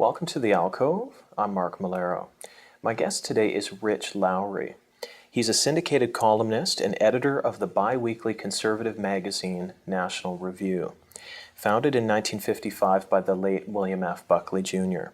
Welcome to the Alcove. I'm Mark Malero. My guest today is Rich Lowry. He's a syndicated columnist and editor of the bi-weekly conservative magazine National Review, founded in 1955 by the late William F. Buckley Jr.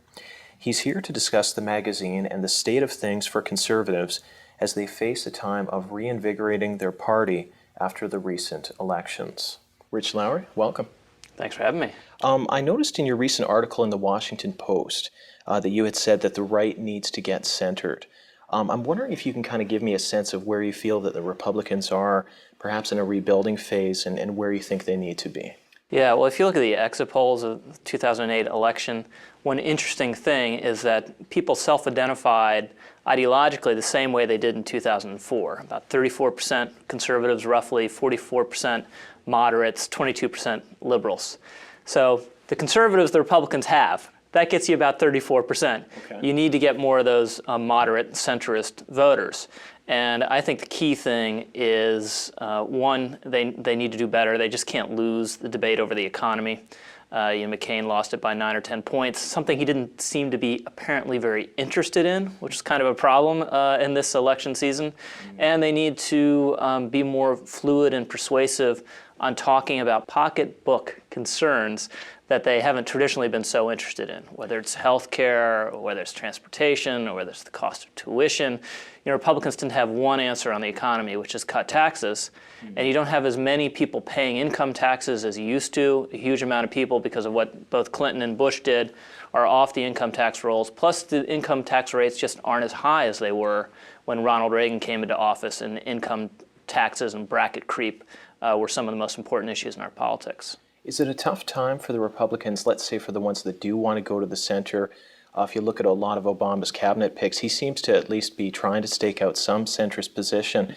He's here to discuss the magazine and the state of things for conservatives as they face a time of reinvigorating their party after the recent elections. Rich Lowry, welcome. Thanks for having me. I noticed in your recent article in the Washington Post that you had said that the right needs to get centered. I'm wondering if you can kind of give me a sense of where you feel that the Republicans are, perhaps in a rebuilding phase, and where you think they need to be. Yeah, well, if you look at the exit polls of the 2008 election, one interesting thing is that people self-identified ideologically the same way they did in 2004. About 34% conservatives, roughly 44% moderates, 22% liberals. So the conservatives the Republicans have, that gets you about 34%. Okay. You need to get more of those moderate centrist voters. And I think the key thing is, one, they need to do better. They just can't lose the debate over the economy. McCain lost it by 9 or 10 points, something he didn't seem to be apparently very interested in, which is kind of a problem in this election season. And they need to be more fluid and persuasive on talking about pocketbook concerns that they haven't traditionally been so interested in, whether it's health care, or whether it's transportation, or whether it's the cost of tuition. Republicans tend to have one answer on the economy, which is cut taxes. And you don't have as many people paying income taxes as you used to. A huge amount of people, because of what both Clinton and Bush did, are off the income tax rolls. Plus, the income tax rates just aren't as high as they were when Ronald Reagan came into office, and income taxes and bracket creep were some of the most important issues in our politics. Is it a tough time for the Republicans, let's say for the ones that do want to go to the center? If you look at a lot of Obama's cabinet picks, he seems to at least be trying to stake out some centrist position.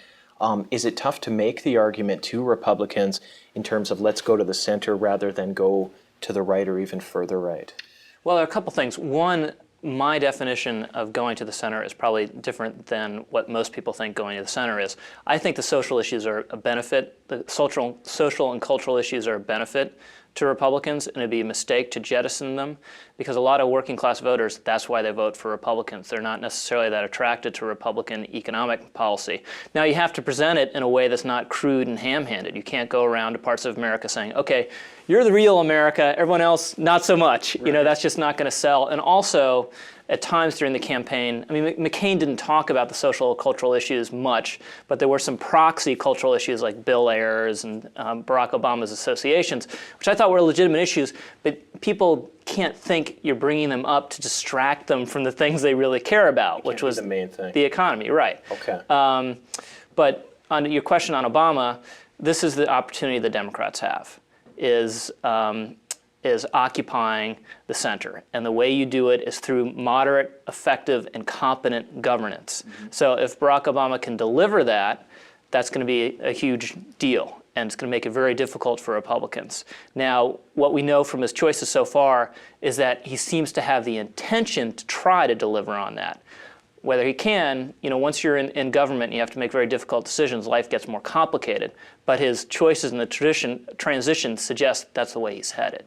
Is it tough to make the argument to Republicans in terms of let's go to the center rather than go to the right or even further right? Well, there are a couple things. One, my definition of going to the center is probably different than what most people think going to the center is. I think the social issues are a benefit. The social and cultural issues are a benefit to Republicans, and it'd be a mistake to jettison them, because a lot of working class voters, that's why they vote for Republicans. They're not necessarily that attracted to Republican economic policy. Now, you have to present it in a way that's not crude and ham-handed. You can't go around to parts of America saying, okay, you're the real America, everyone else, not so much. Right. That's just not going to sell. And also, at times during the campaign, McCain didn't talk about the social and cultural issues much, but there were some proxy cultural issues like bill errors and Barack Obama's associations, which I thought were legitimate issues, but people can't think you're bringing them up to distract them from the things they really care about, which was the main thing. The economy, right. Okay. But on your question on Obama, this is the opportunity the Democrats have, is occupying the center. And the way you do it is through moderate, effective, and competent governance. Mm-hmm. So if Barack Obama can deliver that, that's going to be a huge deal. And it's going to make it very difficult for Republicans. Now, what we know from his choices so far is that he seems to have the intention to try to deliver on that. Whether he can, once you're in government and you have to make very difficult decisions, life gets more complicated. But his choices in the transition suggest that's the way he's headed.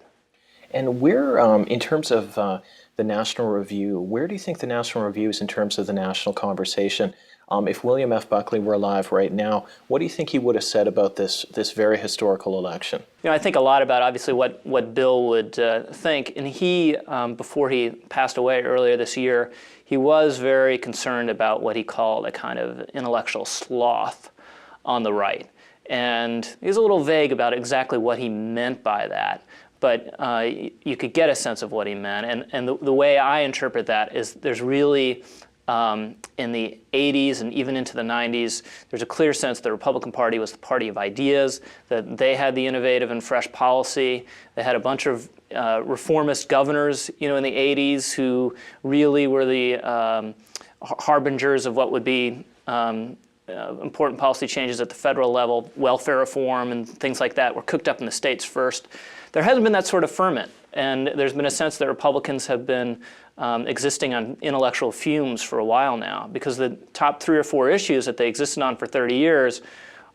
And where, in terms of the National Review, where do you think the National Review is in terms of the national conversation? If William F. Buckley were alive right now, what do you think he would have said about this very historical election? I think a lot about, obviously, what Bill would think. And he, before he passed away earlier this year, he was very concerned about what he called a kind of intellectual sloth on the right. And he was a little vague about exactly what he meant by that. But you could get a sense of what he meant. And the way I interpret that is there's really, in the 80s and even into the 90s, there's a clear sense the Republican Party was the party of ideas, that they had the innovative and fresh policy. They had a bunch of reformist governors, in the 80s who really were the harbingers of what would be important policy changes at the federal level. Welfare reform and things like that were cooked up in the states first. There hasn't been that sort of ferment, and there's been a sense that Republicans have been existing on intellectual fumes for a while now, because the top 3 or 4 issues that they existed on for 30 years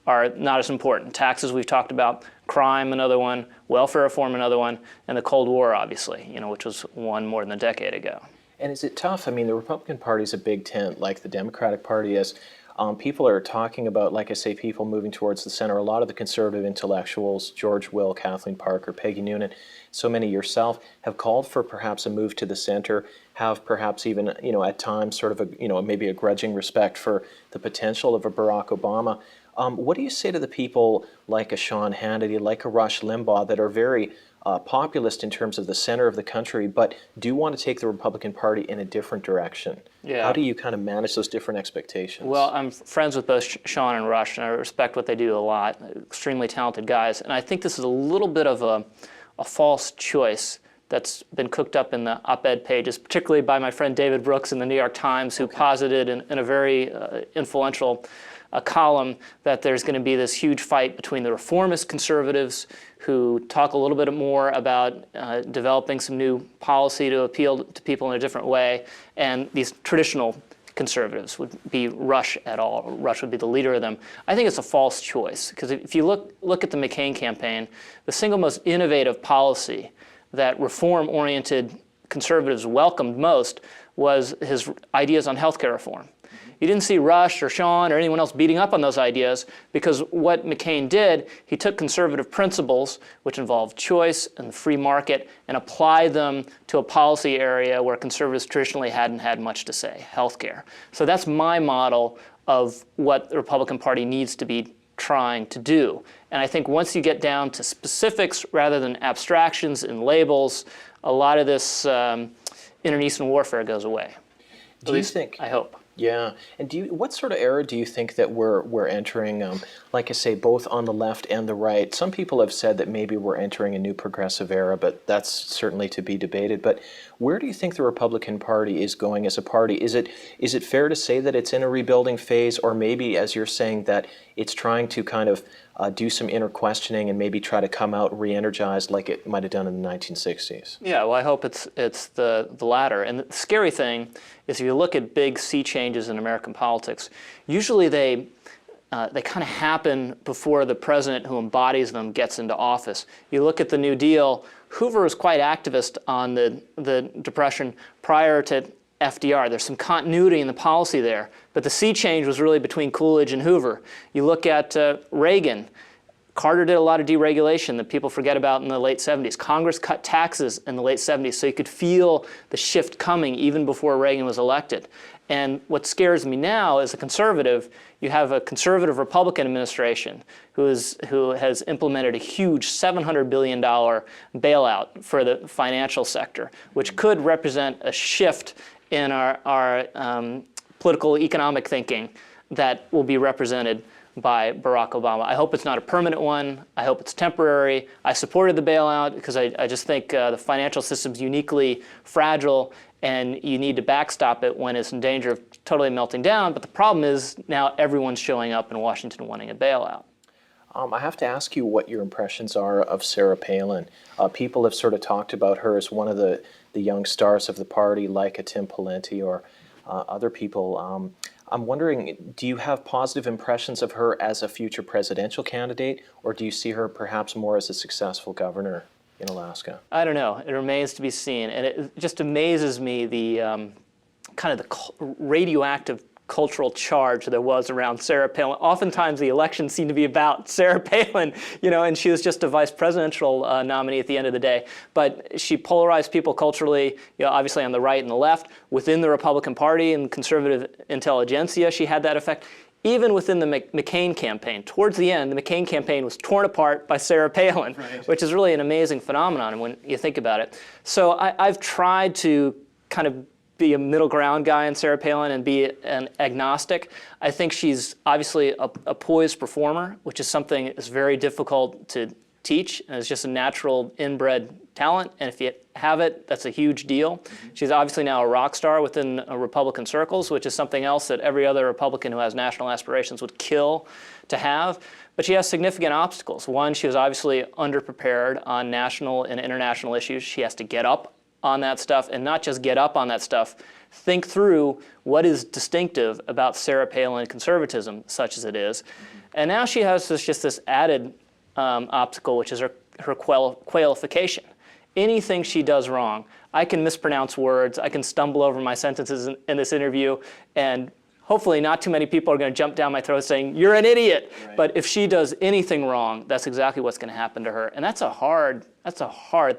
are not as important. Taxes we've talked about, crime another one, welfare reform another one, and the Cold War obviously, which was won more than a decade ago. And is it tough? I mean, the Republican Party is a big tent, like the Democratic Party is. People are talking about, like I say, people moving towards the center. A lot of the conservative intellectuals, George Will, Kathleen Parker, Peggy Noonan, so many yourself, have called for perhaps a move to the center, have perhaps even, at times sort of maybe a grudging respect for the potential of a Barack Obama. What do you say to the people like a Sean Hannity, like a Rush Limbaugh, that are very populist in terms of the center of the country, but do want to take the Republican Party in a different direction? Yeah. How do you kind of manage those different expectations? Well, I'm friends with both Sean and Rush, and I respect what they do a lot. Extremely talented guys. And I think this is a little bit of a false choice that's been cooked up in the op-ed pages, particularly by my friend David Brooks in the New York Times, who posited in a very influential column that there's going to be this huge fight between the reformist conservatives who talk a little bit more about developing some new policy to appeal to people in a different way, and these traditional conservatives would be Rush et al. Rush would be the leader of them. I think it's a false choice, because if you look at the McCain campaign, the single most innovative policy that reform-oriented conservatives welcomed most was his ideas on healthcare reform. You didn't see Rush or Sean or anyone else beating up on those ideas, because what McCain did, he took conservative principles, which involved choice and the free market, and applied them to a policy area where conservatives traditionally hadn't had much to say, healthcare. So that's my model of what the Republican Party needs to be trying to do. And I think once you get down to specifics rather than abstractions and labels, a lot of this internecine warfare goes away. Do you think? I hope. Yeah, and what sort of era do you think that we're entering? Like I say, both on the left and the right. Some people have said that maybe we're entering a new progressive era, but that's certainly to be debated. But where do you think the Republican Party is going as a party? Is it fair to say that it's in a rebuilding phase, or maybe, as you're saying, that it's trying to kind of do some inner questioning and maybe try to come out re-energized like it might have done in the 1960s? Yeah, well, I hope it's the latter. And the scary thing is, if you look at big sea changes in American politics, usually they kind of happen before the president who embodies them gets into office. You look at the New Deal, Hoover was quite activist on the Depression prior to FDR. There's some continuity in the policy there, but the sea change was really between Coolidge and Hoover. You look at Reagan. Carter did a lot of deregulation that people forget about in the late 70s. Congress cut taxes in the late 70s, so you could feel the shift coming even before Reagan was elected. And what scares me now as a conservative, you have a conservative Republican administration who has implemented a huge $700 billion bailout for the financial sector, which could represent a shift in our political economic thinking that will be represented by Barack Obama. I hope it's not a permanent one. I hope it's temporary. I supported the bailout because I just think the financial system's uniquely fragile, and you need to backstop it when it's in danger of totally melting down. But the problem is now everyone's showing up in Washington wanting a bailout. I have to ask you what your impressions are of Sarah Palin. People have sort of talked about her as one of the young stars of the party, like a Tim Pawlenty or other people. I'm wondering, do you have positive impressions of her as a future presidential candidate, or do you see her perhaps more as a successful governor in Alaska? I don't know. It remains to be seen. And it just amazes me the kind of the radioactive cultural charge there was around Sarah Palin. Oftentimes the elections seem to be about Sarah Palin, and she was just a vice presidential nominee at the end of the day. But she polarized people culturally, obviously on the right and the left. Within the Republican Party and conservative intelligentsia, she had that effect. Even within the McCain campaign, towards the end, the McCain campaign was torn apart by Sarah Palin, right, which is really an amazing phenomenon when you think about it. So I've tried to kind of be a middle ground guy in Sarah Palin and be an agnostic. I think she's obviously a poised performer, which is something that's very difficult to teach, and it's just a natural inbred talent, and if you have it, that's a huge deal. Mm-hmm. She's obviously now a rock star within Republican circles, which is something else that every other Republican who has national aspirations would kill to have. But she has significant obstacles. One, she was obviously underprepared on national and international issues. She has to get up on that stuff, and not just get up on that stuff, think through what is distinctive about Sarah Palin conservatism, such as it is. And now she has just this added obstacle, which is her qualification. Anything she does wrong, I can mispronounce words, I can stumble over my sentences in this interview, and hopefully not too many people are going to jump down my throat saying, "You're an idiot." Right. But if she does anything wrong, that's exactly what's going to happen to her. And that's a hard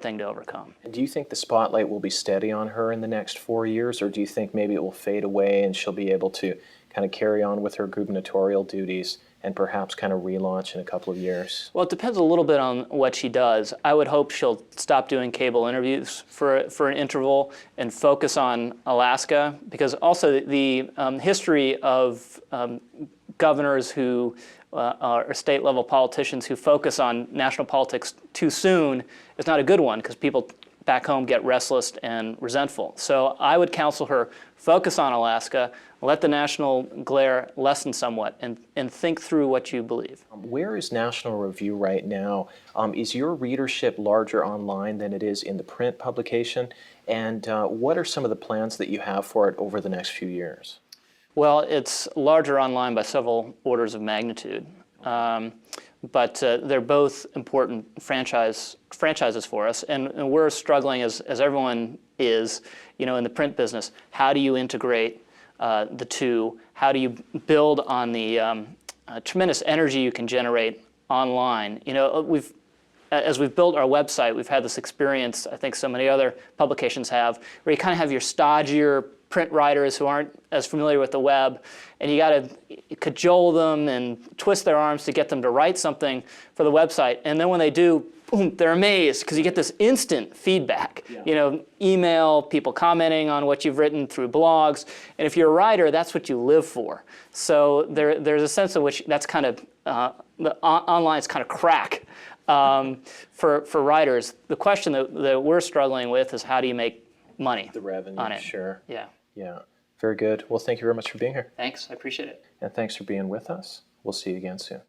thing to overcome. And do you think the spotlight will be steady on her in the next 4 years, or do you think maybe it will fade away and she'll be able to kind of carry on with her gubernatorial duties and perhaps kind of relaunch in a couple of years? Well, it depends a little bit on what she does. I would hope she'll stop doing cable interviews for an interval and focus on Alaska, because also the history of governors who or state-level politicians who focus on national politics too soon is not a good one, because people back home get restless and resentful. So I would counsel her, focus on Alaska, let the national glare lessen somewhat, and think through what you believe. Where is National Review right now? Is your readership larger online than it is in the print publication? And what are some of the plans that you have for it over the next few years? Well, it's larger online by several orders of magnitude. But they're both important franchises for us, and we're struggling, as everyone is, in the print business. How do you integrate the two? How do you build on the tremendous energy you can generate online? As we've built our website, we've had this experience, I think so many other publications have, where you kind of have your stodgier print writers who aren't as familiar with the web, and you got to cajole them and twist their arms to get them to write something for the website. And then when they do, boom, they're amazed, because you get this instant feedback. Yeah. Email, people commenting on what you've written through blogs. And if you're a writer, that's what you live for. So there's a sense in which that's kind of, online is kind of crack for writers. The question that we're struggling with is, how do you make money? The revenue, on it. Sure. Yeah. Yeah. Very good. Well, thank you very much for being here. Thanks. I appreciate it. And thanks for being with us. We'll see you again soon.